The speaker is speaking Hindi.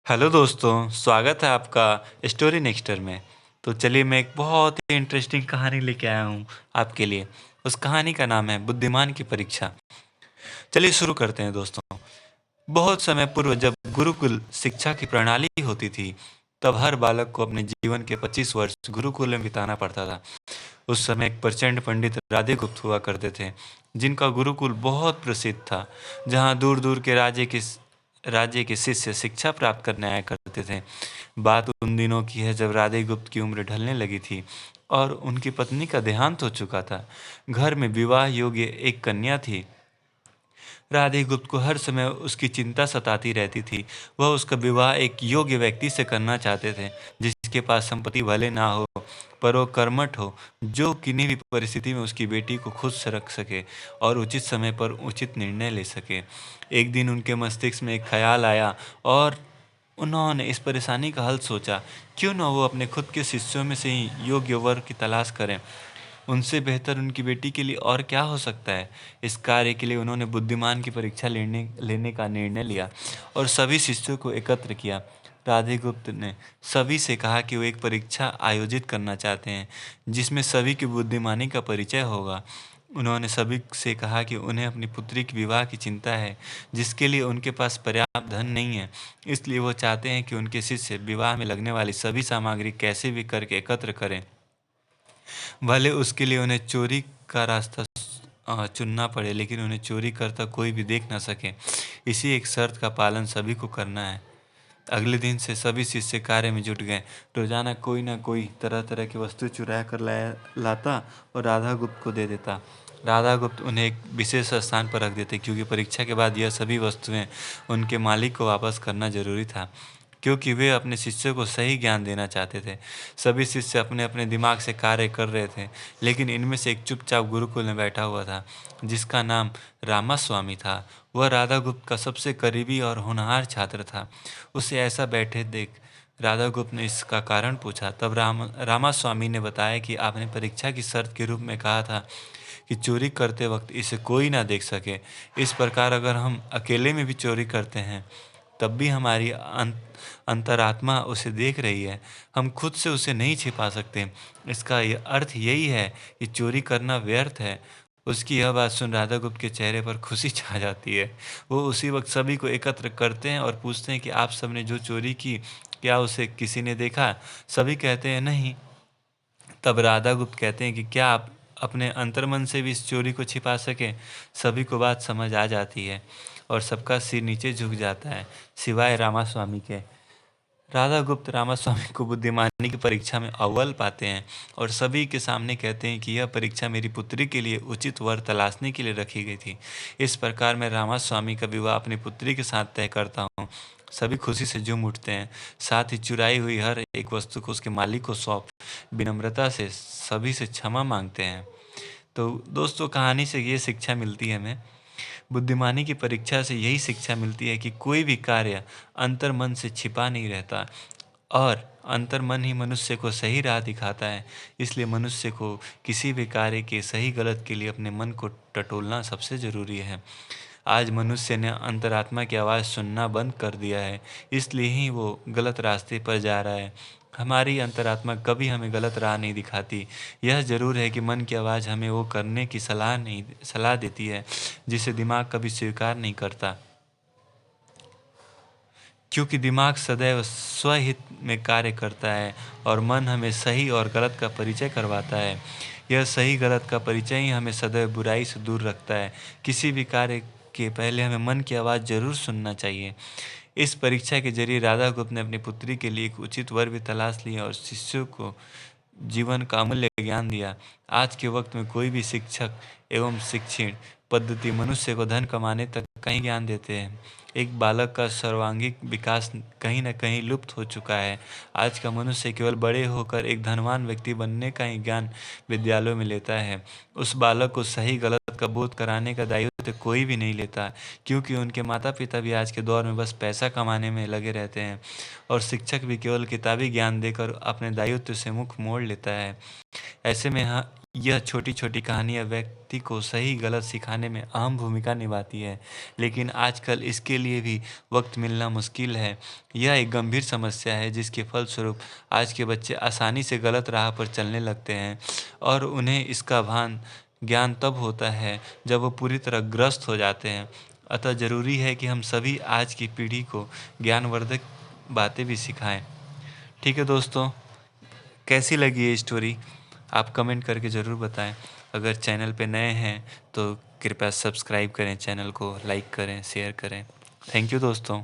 हेलो दोस्तों, स्वागत है आपका स्टोरी नेक्स्टर में। तो चलिए मैं एक बहुत ही इंटरेस्टिंग कहानी लेके आया हूँ आपके लिए। उस कहानी का नाम है बुद्धिमान की परीक्षा। चलिए शुरू करते हैं दोस्तों। बहुत समय पूर्व जब गुरुकुल शिक्षा की प्रणाली होती थी, तब हर बालक को अपने जीवन के 25 वर्ष गुरुकुल में बिताना पड़ता था। उस समय एक प्रचंड पंडित राधे गुप्त हुआ करते थे, जिनका गुरुकुल बहुत प्रसिद्ध था, जहाँ दूर दूर के राज्य के शिष्य शिक्षा प्राप्त करने आया करते थे। बात उन दिनों की है जब राधे गुप्त की उम्र ढलने लगी थी और उनकी पत्नी का देहांत हो चुका था। घर में विवाह योग्य एक कन्या थी। राधे गुप्त को हर समय उसकी चिंता सताती रहती थी। वह उसका विवाह एक योग्य व्यक्ति से करना चाहते थे, जिसके पास संपत्ति भले ना हो, पर वो कर्मठ हो, जो किन्हीं भी परिस्थिति में उसकी बेटी को खुश रख सके और उचित समय पर उचित निर्णय ले सके। एक दिन उनके मस्तिष्क में एक ख्याल आया और उन्होंने इस परेशानी का हल सोचा। क्यों न वो अपने खुद के शिष्यों में से ही योग्य वर की तलाश करें। उनसे बेहतर उनकी बेटी के लिए और क्या हो सकता है। इस कार्य के लिए उन्होंने बुद्धिमान की परीक्षा लेने लेने का निर्णय लिया और सभी शिष्यों को एकत्र किया। राधे गुप्त ने सभी से कहा कि वो एक परीक्षा आयोजित करना चाहते हैं, जिसमें सभी की बुद्धिमानी का परिचय होगा। उन्होंने सभी से कहा कि उन्हें अपनी पुत्री के विवाह की चिंता है, जिसके लिए उनके पास पर्याप्त धन नहीं है। इसलिए वो चाहते हैं कि उनके शिष्य विवाह में लगने वाली सभी सामग्री कैसे भी करके एकत्र करें, भले उसके लिए उन्हें चोरी का रास्ता चुनना पड़े, लेकिन उन्हें चोरी करता कोई भी देख ना सके। इसी एक शर्त का पालन सभी को करना है। अगले दिन से सभी शिष्य कार्य में जुट गए। रोजाना कोई ना कोई तरह तरह की वस्तु चुरा कर लाता और राधा गुप्त को दे देता। राधा गुप्त उन्हें एक विशेष स्थान पर रख देते, क्योंकि परीक्षा के बाद यह सभी वस्तुएं उनके मालिक को वापस करना जरूरी था, क्योंकि वे अपने शिष्यों को सही ज्ञान देना चाहते थे। सभी शिष्य अपने अपने दिमाग से कार्य कर रहे थे, लेकिन इनमें से एक चुपचाप गुरुकुल में बैठा हुआ था, जिसका नाम रामास्वामी था। वह राधा गुप्त का सबसे करीबी और होनहार छात्र था। उसे ऐसा बैठे देख राधा गुप्त ने इसका कारण पूछा। तब रामास्वामी ने बताया कि आपने परीक्षा की शर्त के रूप में कहा था कि चोरी करते वक्त इसे कोई ना देख सके। इस प्रकार अगर हम अकेले में भी चोरी करते हैं, तब भी हमारी अंतरात्मा उसे देख रही है। हम खुद से उसे नहीं छिपा सकते। इसका यह अर्थ यही है कि चोरी करना व्यर्थ है। उसकी यह बात सुन राधा गुप्त के चेहरे पर खुशी छा जाती है। वो उसी वक्त सभी को एकत्र करते हैं और पूछते हैं कि आप सबने जो चोरी की, क्या उसे किसी ने देखा? सभी कहते हैं नहीं। तब राधा गुप्त कहते हैं कि क्या आप अपने अंतर्मन से भी इस चोरी को छिपा सके? सभी को बात समझ आ जाती है और सबका सिर नीचे झुक जाता है, सिवाय रामास्वामी के। राधा गुप्त रामास्वामी को बुद्धिमानी की परीक्षा में अव्वल पाते हैं और सभी के सामने कहते हैं कि यह परीक्षा मेरी पुत्री के लिए उचित वर तलाशने के लिए रखी गई थी। इस प्रकार मैं रामास्वामी का विवाह अपनी पुत्री के साथ तय करता हूँ। सभी खुशी से झूम उठते हैं, साथ ही चुराई हुई हर एक वस्तु को उसके मालिक को सौंप विनम्रता से सभी से क्षमा मांगते हैं। तो दोस्तों, कहानी से ये शिक्षा मिलती है हमें। बुद्धिमानी की परीक्षा से यही शिक्षा मिलती है कि कोई भी कार्य अंतर्मन से छिपा नहीं रहता और अंतर्मन ही मनुष्य को सही राह दिखाता है। इसलिए मनुष्य को किसी भी कार्य के सही गलत के लिए अपने मन को टटोलना सबसे ज़रूरी है। आज मनुष्य ने अंतरात्मा की आवाज़ सुनना बंद कर दिया है, इसलिए ही वो गलत रास्ते पर जा रहा है। हमारी अंतरात्मा कभी हमें गलत राह नहीं दिखाती। यह ज़रूर है कि मन की आवाज़ हमें वो करने की सलाह देती है जिसे दिमाग कभी स्वीकार नहीं करता, क्योंकि दिमाग सदैव स्वहित में कार्य करता है और मन हमें सही और गलत का परिचय करवाता है। यह सही गलत का परिचय ही हमें सदैव बुराई से दूर रखता है। किसी भी कार्य के पहले हमें मन की आवाज़ जरूर सुनना चाहिए। इस परीक्षा के जरिए राधा गुप्त ने अपनी पुत्री के लिए एक उचित वर भी तलाश लिया और शिष्यों को जीवन का अमूल्य ज्ञान दिया। आज के वक्त में कोई भी शिक्षक एवं शिक्षण पद्धति मनुष्य को धन कमाने तक का ही ज्ञान देते हैं। एक बालक का सर्वांगीण विकास कहीं न कहीं लुप्त हो चुका है। आज का मनुष्य केवल बड़े होकर एक धनवान व्यक्ति बनने का ही ज्ञान विद्यालयों में लेता है। उस बालक को सही गलत का बोध कराने का दायित्व कोई भी नहीं लेता, क्योंकि उनके माता पिता भी आज के दौर में बस पैसा कमाने में लगे रहते हैं और शिक्षक भी केवल किताबी ज्ञान देकर अपने दायित्व से मुख मोड़ लेता है। ऐसे में यह छोटी-छोटी कहानियाँ व्यक्ति को सही गलत सिखाने में अहम भूमिका निभाती है, लेकिन आजकल इसके लिए भी वक़्त मिलना मुश्किल है। यह एक गंभीर समस्या है जिसके फलस्वरूप आज के बच्चे आसानी से गलत राह पर चलने लगते हैं और उन्हें इसका ज्ञान तब होता है जब वो पूरी तरह ग्रस्त हो जाते हैं। अतः ज़रूरी है कि हम सभी आज की पीढ़ी को ज्ञानवर्धक बातें भी सिखाएँ। ठीक है दोस्तों, कैसी लगी ये स्टोरी? आप कमेंट करके ज़रूर बताएं। अगर चैनल पे नए हैं तो कृपया सब्सक्राइब करें चैनल को, लाइक करें, शेयर करें। थैंक यू दोस्तों।